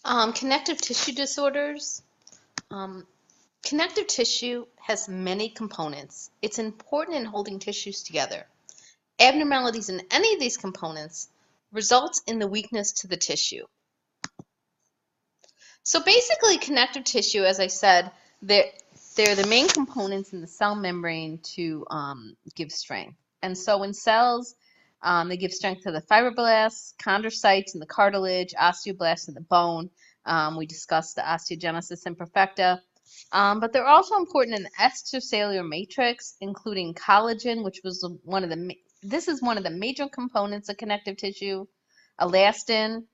Connective tissue disorders. Um, Connective tissue has many components. It's important in holding tissues together. Abnormalities in any of these components results in the weakness to the tissue. So basically, connective tissue, as I said, they're the main components in the cell membrane to give strength. And so in cells, they give strength to the fibroblasts, chondrocytes in the cartilage, osteoblasts in the bone. We discussed the osteogenesis imperfecta. But they're also important in the extracellular matrix, including collagen, which was this is one of the major components of connective tissue, elastin.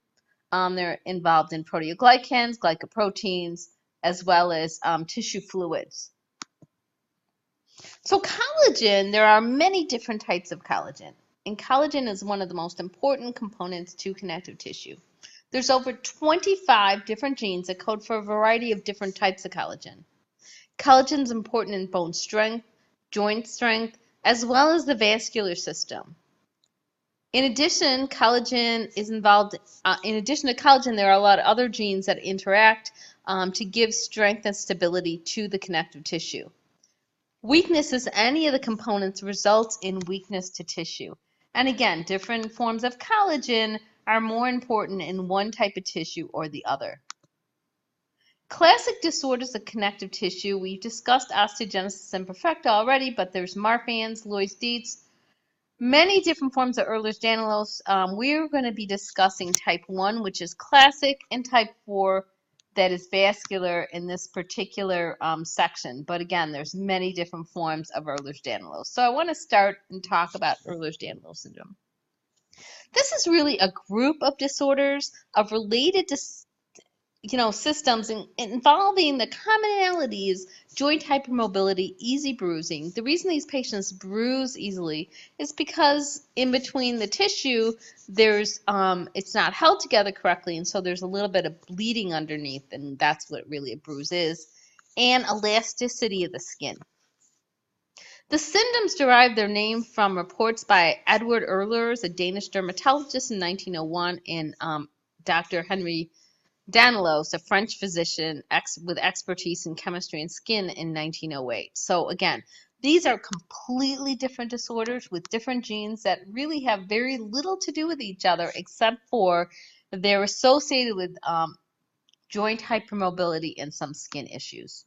They're involved in proteoglycans, glycoproteins, as well as tissue fluids. So collagen, there are many different types of collagen, and collagen is one of the most important components to connective tissue. There's over 25 different genes that code for a variety of different types of collagen. Collagen is important in bone strength, joint strength, as well as the vascular system. In addition, collagen is involved. In addition to collagen, there are a lot of other genes that interact to give strength and stability to the connective tissue. Weakness is any of the components results in weakness to tissue. And again, different forms of collagen are more important in one type of tissue or the other. Classic disorders of connective tissue, we've discussed osteogenesis imperfecta already, but there's Marfan's, Loeys, Dietzs, many different forms of Ehlers Danlos. We're going to be discussing type 1, which is classic, and type 4, that is vascular in this particular section. But again, there's many different forms of Ehlers Danlos. So I want to start and talk about Ehlers Danlos syndrome. This is really a group of disorders of related systems involving the commonalities, joint hypermobility, easy bruising. The reason these patients bruise easily is because in between the tissue, there's it's not held together correctly, and so there's a little bit of bleeding underneath, and that's what really a bruise is, and elasticity of the skin. The symptoms derive their name from reports by Edward Ehlers, a Danish dermatologist in 1901, and Dr. Henry Danlos, a French physician with expertise in chemistry and skin in 1908. So again, these are completely different disorders with different genes that really have very little to do with each other except for they're associated with joint hypermobility and some skin issues.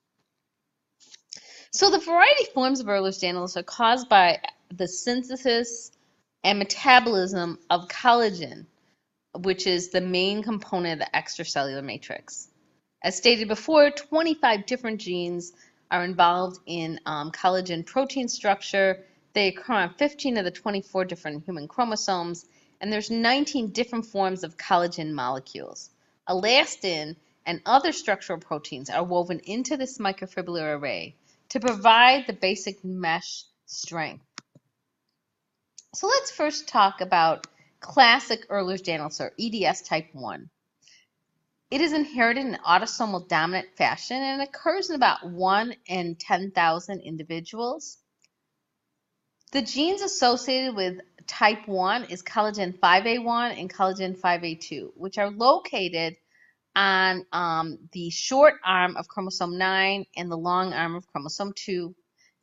So the variety of forms of Ehlers Danlos are caused by the synthesis and metabolism of collagen, which is the main component of the extracellular matrix. As stated before, 25 different genes are involved in collagen protein structure. They occur on 15 of the 24 different human chromosomes, and there's 19 different forms of collagen molecules. Elastin and other structural proteins are woven into this microfibrillar array to provide the basic mesh strength. So let's first talk about classic Ehlers Danlos, or EDS type 1. It is inherited in autosomal dominant fashion and occurs in about 1 in 10,000 individuals. The genes associated with type 1 is collagen 5A1 and collagen 5A2, which are located on the short arm of chromosome 9 and the long arm of chromosome 2.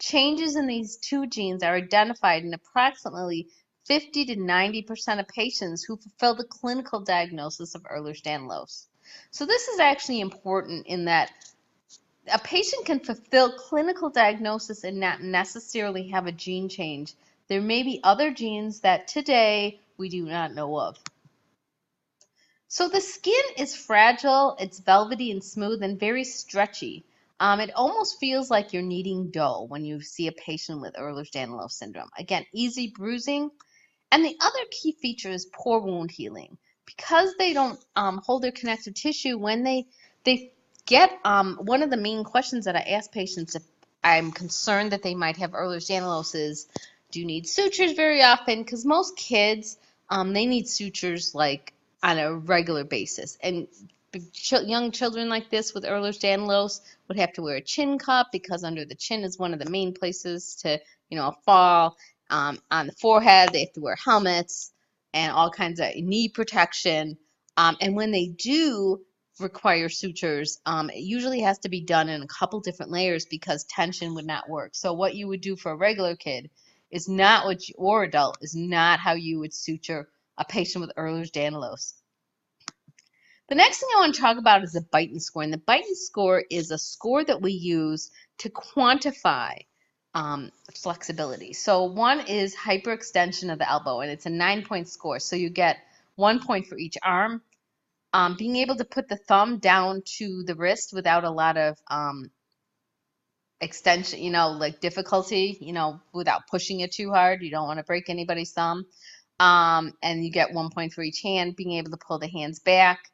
Changes in these two genes are identified in approximately 50 to 90% of patients who fulfill the clinical diagnosis of Ehlers Danlos. So this is actually important in that a patient can fulfill clinical diagnosis and not necessarily have a gene change. There may be other genes that today we do not know of. So the skin is fragile, it's velvety and smooth and very stretchy. It almost feels like you're kneading dough when you see a patient with Ehlers Danlos syndrome. Again, easy bruising. And the other key feature is poor wound healing. Because they don't hold their connective tissue, when they get, one of the main questions that I ask patients if I'm concerned that they might have Ehlers Danlos is, do you need sutures very often? Because most kids, they need sutures like on a regular basis. And young children like this with Ehlers Danlos would have to wear a chin cup because under the chin is one of the main places to, fall. On the forehead, they have to wear helmets and all kinds of knee protection. And when they do, require sutures. It usually has to be done in a couple different layers because tension would not work. So what you would do for a regular kid is not what you, or adult is not how you would suture a patient with Ehlers Danlos. The next thing I want to talk about is the Beighton score. And the Beighton score is a score that we use to quantify flexibility. So one is hyperextension of the elbow, and it's a 9-point score. So you get 1 point for each arm. Being able to put the thumb down to the wrist without a lot of extension, like difficulty, without pushing it too hard. You don't want to break anybody's thumb. And you get 1 point for each hand, being able to pull the hands back.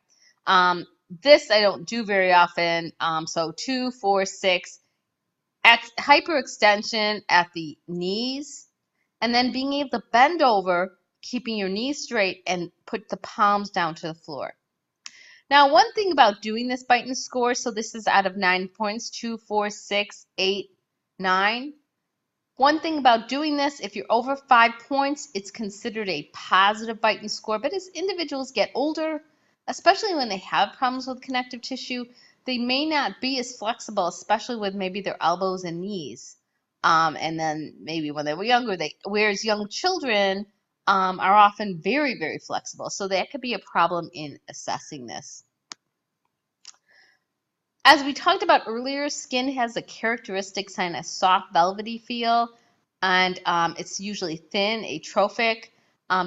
This I don't do very often. So 2, 4, 6, hyperextension at the knees, and then being able to bend over, keeping your knees straight, and put the palms down to the floor. Now, one thing about doing this Beighton score, so this is out of 9 points, 2, 4, 6, 8, 9. One thing about doing this, if you're over 5 points, it's considered a positive Beighton score. But as individuals get older, especially when they have problems with connective tissue, they may not be as flexible, especially with maybe their elbows and knees. And then maybe when they were younger, whereas young children are often very, very flexible. So that could be a problem in assessing this. As we talked about earlier, skin has a characteristic kind of soft, velvety feel, and it's usually thin, atrophic.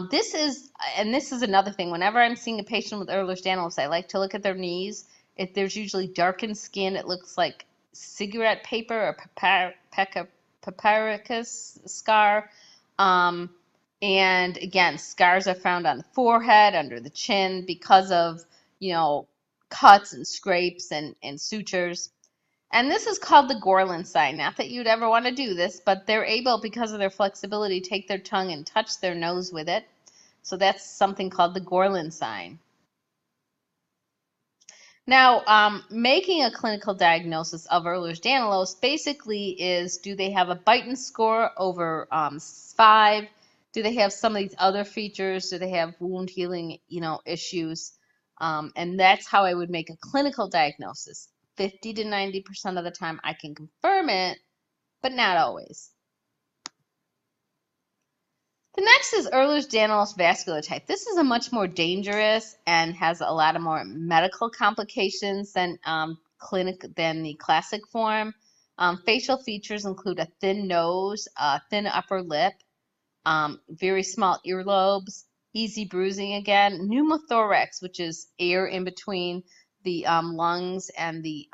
This is another thing. Whenever I'm seeing a patient with Ehlers Danlos, I like to look at their knees. If there's usually darkened skin, it looks like cigarette paper or papyrus scar. And again, scars are found on the forehead, under the chin, because of, cuts and scrapes and sutures. And this is called the Gorlin sign. Not that you'd ever want to do this, but they're able, because of their flexibility, to take their tongue and touch their nose with it. So that's something called the Gorlin sign. Now, making a clinical diagnosis of Ehlers Danlos basically is, do they have a Beighton score over 5? Do they have some of these other features? Do they have wound healing, issues? And that's how I would make a clinical diagnosis. 50 to 90% of the time I can confirm it, but not always. The next is Ehlers Danlos Vascular Type. This is a much more dangerous and has a lot of more medical complications than the classic form. Facial features include a thin nose, a thin upper lip, very small earlobes, easy bruising again, pneumothorax, which is air in between the lungs and the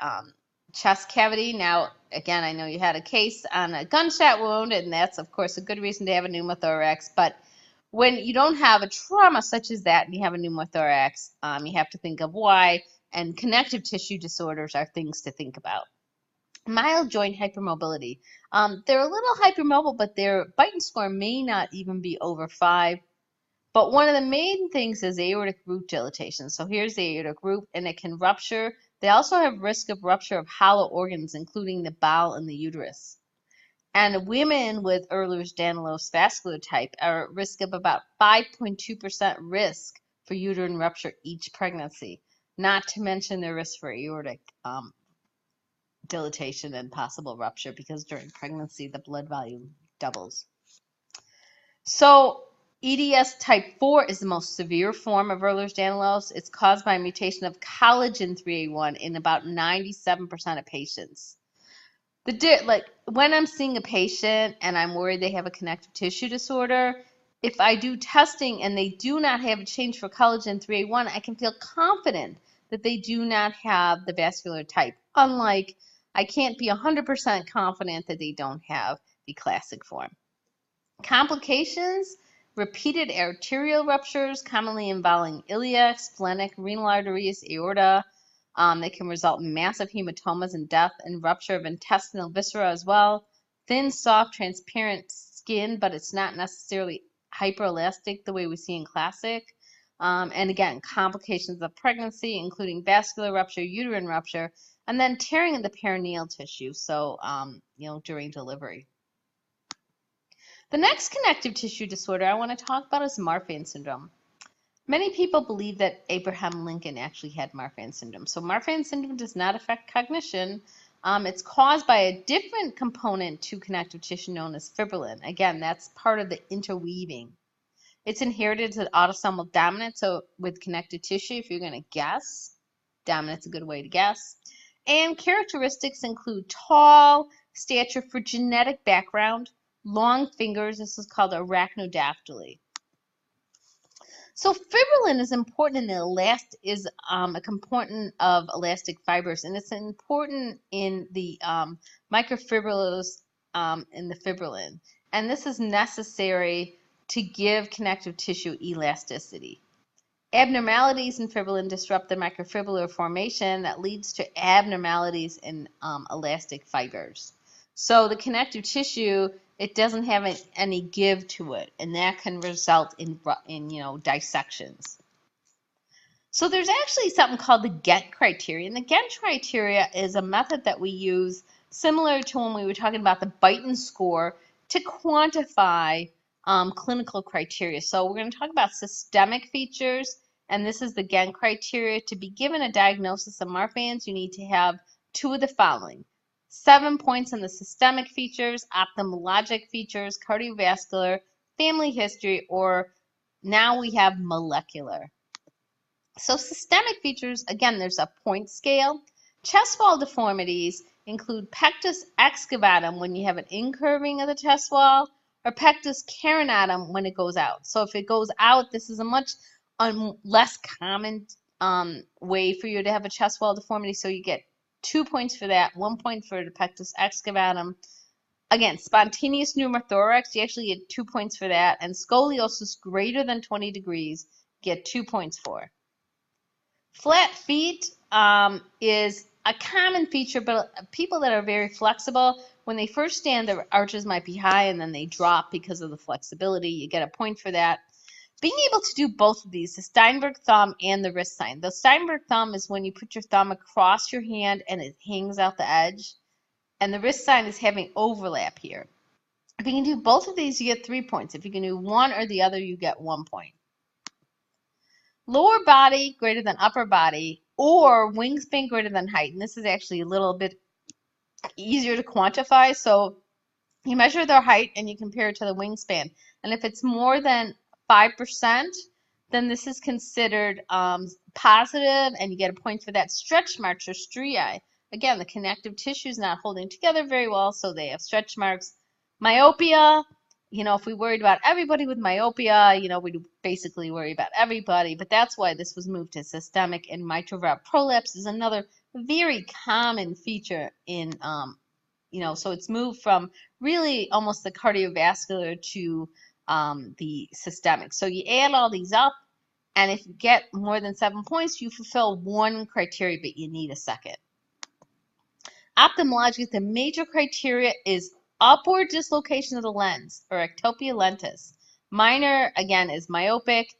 chest cavity. Now, again, I know you had a case on a gunshot wound, and that's, of course, a good reason to have a pneumothorax. But when you don't have a trauma such as that and you have a pneumothorax, you have to think of why, and connective tissue disorders are things to think about. Mild joint hypermobility. They're a little hypermobile, but their Beighton score may not even be over 5. But one of the main things is aortic root dilatation. So here's the aortic root, and it can rupture. They also have risk of rupture of hollow organs, including the bowel and the uterus. And women with Ehlers Danlos vascular type are at risk of about 5.2% risk for uterine rupture each pregnancy, not to mention their risk for aortic dilatation and possible rupture, because during pregnancy the blood volume doubles. So EDS type 4 is the most severe form of Ehlers Danlos. It's caused by a mutation of collagen 3A1 in about 97% of patients. When I'm seeing a patient and I'm worried they have a connective tissue disorder, if I do testing and they do not have a change for collagen 3A1, I can feel confident that they do not have the vascular type. Unlike, I can't be 100% confident that they don't have the classic form. Complications: repeated arterial ruptures, commonly involving iliac, splenic, renal arteries, aorta. They can result in massive hematomas and death, and rupture of intestinal viscera as well. Thin, soft, transparent skin, but it's not necessarily hyperelastic the way we see in classic. And again, complications of pregnancy, including vascular rupture, uterine rupture, and then tearing of the perineal tissue, so during delivery. The next connective tissue disorder I want to talk about is Marfan syndrome. Many people believe that Abraham Lincoln actually had Marfan syndrome. So Marfan syndrome does not affect cognition. It's caused by a different component to connective tissue known as fibrillin. Again, that's part of the interweaving. It's inherited to autosomal dominant. So with connective tissue, if you're going to guess, dominant's a good way to guess. And characteristics include tall stature for genetic background, long fingers. This is called arachnodactyly. So fibrillin is important in the is a component of elastic fibers, and it's important in the microfibrillars in the fibrillin. And this is necessary to give connective tissue elasticity. Abnormalities in fibrillin disrupt the microfibrillar formation that leads to abnormalities in elastic fibers. So the connective tissue, it doesn't have any give to it, and that can result in dissections. So there's actually something called the Ghent criteria, and the Ghent criteria is a method that we use similar to when we were talking about the Beighton score to quantify clinical criteria. So we're going to talk about systemic features, and this is the Ghent criteria. To be given a diagnosis of Marfan's, you need to have two of the following: 7 points on the systemic features, ophthalmologic features, cardiovascular, family history, or now we have molecular. So systemic features, again, there's a point scale. Chest wall deformities include pectus excavatum when you have an incurving of the chest wall, or pectus carinatum when it goes out. So if it goes out, this is a much less common way for you to have a chest wall deformity. So you get 2 points for that, 1 point for the pectus excavatum. Again, spontaneous pneumothorax, you actually get 2 points for that. And scoliosis greater than 20 degrees, get 2 points for. Flat feet is a common feature, but people that are very flexible, when they first stand, their arches might be high and then they drop because of the flexibility. You get a point for that. Being able to do both of these, the Steinberg thumb and the wrist sign. The Steinberg thumb is when you put your thumb across your hand and it hangs out the edge. And the wrist sign is having overlap here. If you can do both of these, you get 3 points. If you can do one or the other, you get 1 point. Lower body greater than upper body, or wingspan greater than height. And this is actually a little bit easier to quantify. So you measure their height and you compare it to the wingspan. And if it's more than 5%, then this is considered positive, and you get a point for that. Stretch marks or striae. Again, the connective tissue is not holding together very well, so they have stretch marks. Myopia. If we worried about everybody with myopia, we basically worry about everybody, but that's why this was moved to systemic. And mitral valve prolapse is another very common feature in, so it's moved from really almost the cardiovascular to the systemic. So you add all these up, and if you get more than 7 points, you fulfill one criteria, but you need a second. Ophthalmology, the major criteria is upward dislocation of the lens, or ectopia lentis. Minor, again, is myopic.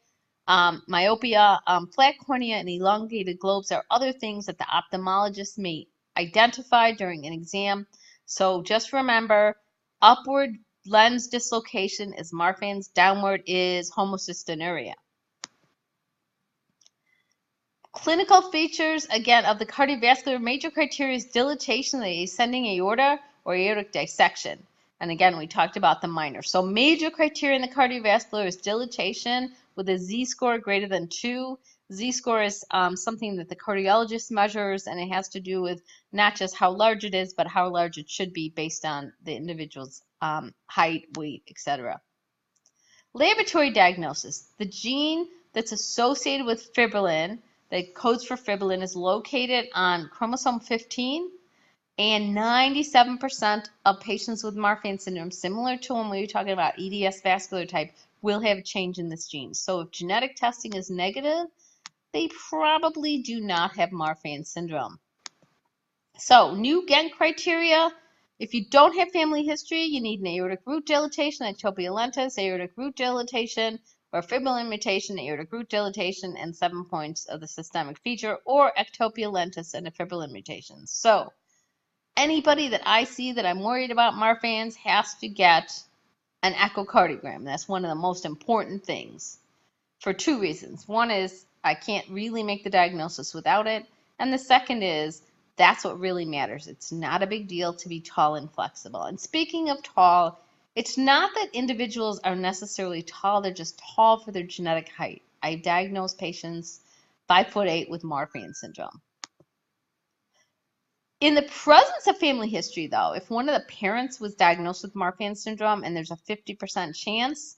Myopia, flat cornea, and elongated globes are other things that the ophthalmologist may identify during an exam. So just remember, upward lens dislocation is Marfan's, downward is homocystinuria. Clinical features, again, of the cardiovascular, major criteria is dilatation of the ascending aorta or aortic dissection. And again, we talked about the minor. So major criteria in the cardiovascular is dilatation with a Z-score greater than 2. Z-score is something that the cardiologist measures, and it has to do with not just how large it is, but how large it should be based on the individual's height, weight, etc. Laboratory diagnosis. The gene that's associated with fibrillin, that codes for fibrillin, is located on chromosome 15, and 97% of patients with Marfan syndrome, similar to when we were talking about EDS vascular type, will have a change in this gene. So if genetic testing is negative, they probably do not have Marfan syndrome. So new Ghent criteria. If you don't have family history, you need an aortic root dilatation, ectopia lentis, aortic root dilatation, or fibrillin mutation, aortic root dilatation, and 7 points of the systemic feature, or ectopia lentis and a fibrillin mutation. So anybody that I see that I'm worried about Marfan's has to get an echocardiogram. That's one of the most important things. for two reasons. One is I can't really make the diagnosis without it. And the second is that's what really matters. It's not a big deal to be tall and flexible. And speaking of tall, it's not that individuals are necessarily tall, they're just tall for their genetic height. I diagnose patients 5'8" with Marfan syndrome. In the presence of family history, though, if one of the parents was diagnosed with Marfan syndrome and there's a 50% chance,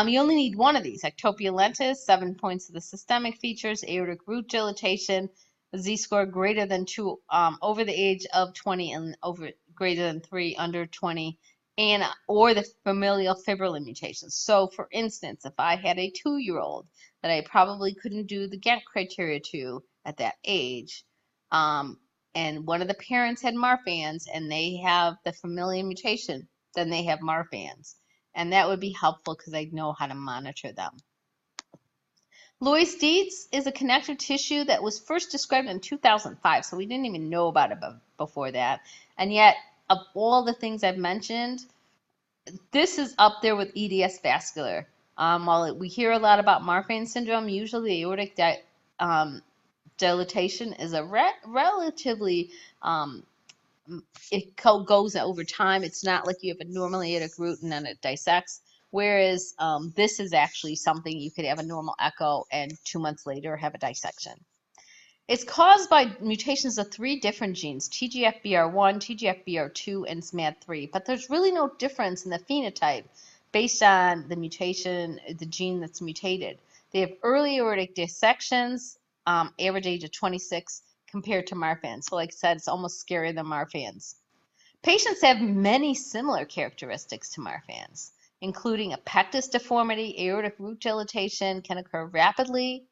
you only need one of these. Ectopia lentis, 7 points of the systemic features, aortic root dilatation, a z-score greater than 2 over the age of 20 and over greater than 3 under 20, and or the familial fibrillin mutations. So, for instance, if I had a 2-year-old that I probably couldn't do the Ghent criteria to at that age, and one of the parents had Marfan's and they have the familial mutation, then they have Marfan's. And that would be helpful because I'd know how to monitor them. Loeys Dietzs is a connective tissue that was first described in 2005, so we didn't even know about it before that. And yet, of all the things I've mentioned, this is up there with EDS vascular. While we hear a lot about Marfan syndrome, usually the aortic dilatation is a relatively it goes over time. It's not like you have a normal aortic root and then it dissects. Whereas this is actually something you could have a normal echo and 2 months later have a dissection. It's caused by mutations of 3 different genes, TGFBR1, TGFBR2, and SMAD3. But there's really no difference in the phenotype based on the mutation, the gene that's mutated. They have early aortic dissections, average age of 26, compared to Marfan. So like I said, it's almost scarier than Marfan's. Patients have many similar characteristics to Marfan's, including a pectus deformity, aortic root dilatation can occur rapidly.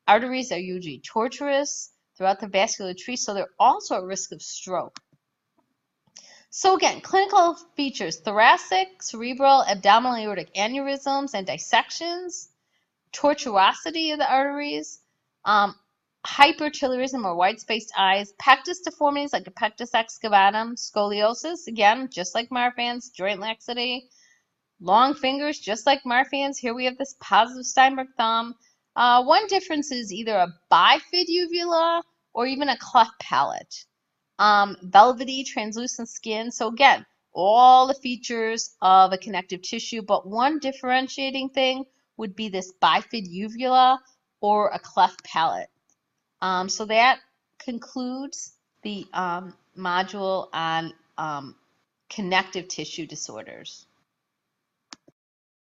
Arteries are usually tortuous throughout the vascular tree, so they're also at risk of stroke. So again, clinical features: thoracic, cerebral, abdominal aortic aneurysms and dissections, tortuosity of the arteries, hypertelorism or wide-spaced eyes, pectus deformities like a pectus excavatum, scoliosis, again, just like Marfan's, joint laxity, long fingers, just like Marfan's. Here we have this positive Steinberg thumb. One difference is either a bifid uvula or even a cleft palate. Velvety, translucent skin. So again, all the features of a connective tissue, but one differentiating thing would be this bifid uvula or a cleft palate. So that concludes the module on connective tissue disorders.